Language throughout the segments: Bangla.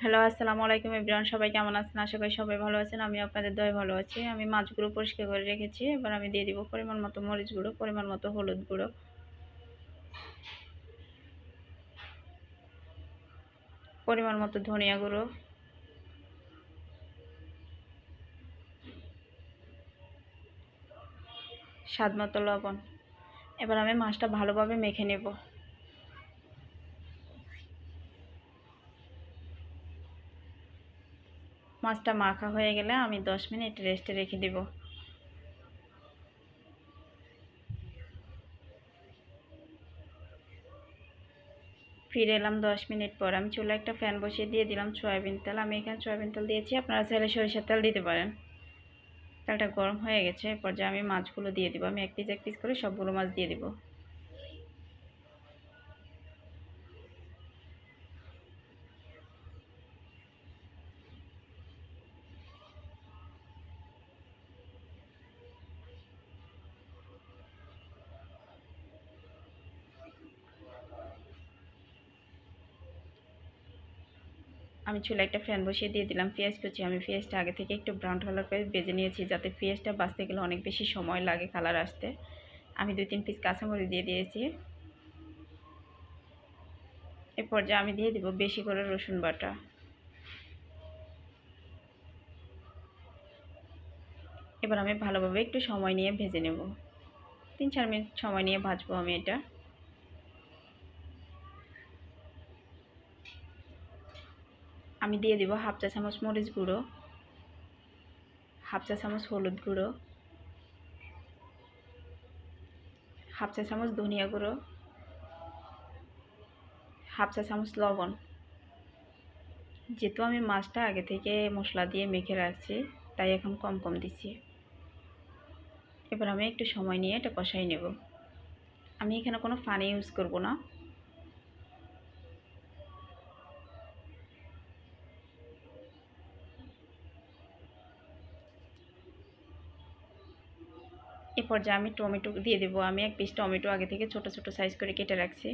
হ্যালো, আসসালামু আলাইকুম এভরিওয়ান। সবাই কেমন আছেন? আশা করি সবাই ভালো আছেন। আমি আপনাদের দয়ায় ভালো আছি। আমি মাছগুলো পরিষ্কার করে রেখেছি। এবার আমি দিয়ে দিব পরিমাণ মতো মরিচ গুঁড়ো, পরিমাণ মতো হলুদ গুঁড়ো, পরিমাণ মতো ধনিয়া গুঁড়ো, স্বাদ মতো লবণ। এবার আমি মাছটা ভালোভাবে মেখে নেব। মাছটা মাখা হয়ে গেলে আমি 10 মিনিট রেস্টে রেখে দেব। ফিরে এলাম 10 মিনিট পর। আমি চুলায় একটা ফ্যান বসিয়ে দিয়ে দিলাম সয়াবিন তেল। আমি এখানে সয়াবিন তেল দিয়েছি, আপনারা চাইলে সরিষার তেল দিতে পারেন। তেলটা গরম হয়ে গেছে। এ পর্যায়ে আমি মাছগুলো দিয়ে দিব। আমি এক পিস করে সবগুলো মাছ দিয়ে দিব। আমি চুলায় একটা ফ্যান বসিয়ে দিয়ে দিলাম পেঁয়াজ কুচি। আমি পেঁয়াজটা আগে থেকে একটু ব্রাউন কালার করে ভেজে নিয়েছি, যাতে পেঁয়াজটা বাছতে গেলে অনেক বেশি সময় লাগে কালার আসতে। আমি 2-3 পিস কাঁচামরিচ দিয়ে দিয়েছি। এ পর্যায়ে আমি দিয়ে দিব বেশি করে রসুন বাটা। এবার আমি ভালোভাবে একটু সময় নিয়ে ভেজে নেব। 3-4 মিনিট সময় নিয়ে ভাজবো আমি এটা। আমি দিয়ে দিব হাফ চা চামচ মরিচ গুঁড়ো, হাফ চা চামচ হলুদ গুঁড়ো, হাফ চা চামচ ধনিয়া গুঁড়ো, হাফ চা চামচ লবণ। যেহেতু আমি মাছটা আগে থেকে মশলা দিয়ে মেখে রাখছি, তাই এখন কম কম দিচ্ছি। এবার আমি একটু সময় নিয়ে এটা কষাই নেব। আমি এখানে কোনো পানি ইউজ করব না। এ পর্যায়ে আমি টমেটো দিয়ে দেবো। আমি এক পিস টমেটো আগে থেকে ছোট ছোট সাইজ করে কেটে রাখছি।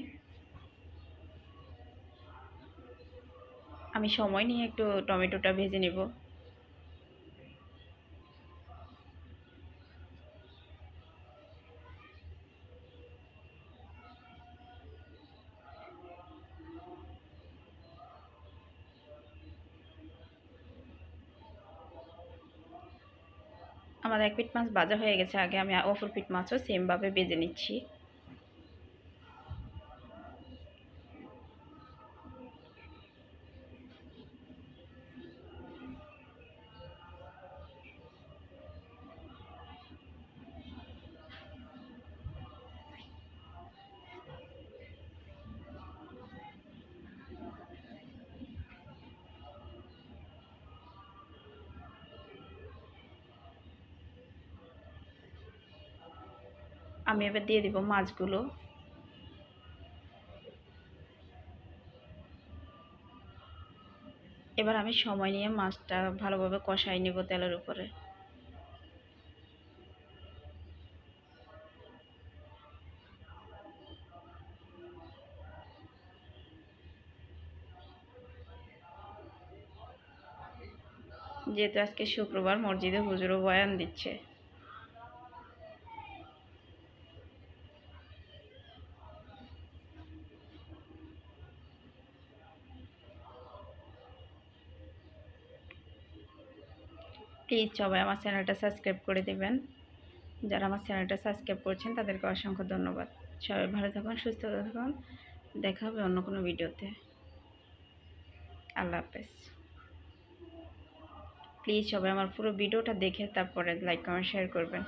আমি সময় নিয়ে একটু টমেটোটা ভেজে নেব। আমার এক পিঠ মাছ ভাজা হয়ে গেছে। আগে আমি অপর পিঠ মাছও সেমভাবে ভেজে নিচ্ছি। আমি এবার দিয়ে দিব মাছগুলো। এবার আমি সময় নিয়ে মাছটা ভালোভাবে কষাই নেব তেলের উপরে। যেহেতু আজকে শুক্রবার, মসজিদে হুজুরও বয়ান দিচ্ছে। প্লিজ সবাই আমার চ্যানেলটা সাবস্ক্রাইব করে দেবেন। যারা আমার চ্যানেলটা সাবস্ক্রাইব করছেন তাদেরকে অসংখ্য ধন্যবাদ। সবাই ভালো থাকুন, সুস্থ থাকুন। দেখা হবে অন্য কোনো ভিডিওতে। আল্লাহ হাফেজ। প্লিজ সবাই আমার পুরো ভিডিওটা দেখে তারপরে লাইক কমেন্ট শেয়ার করবেন।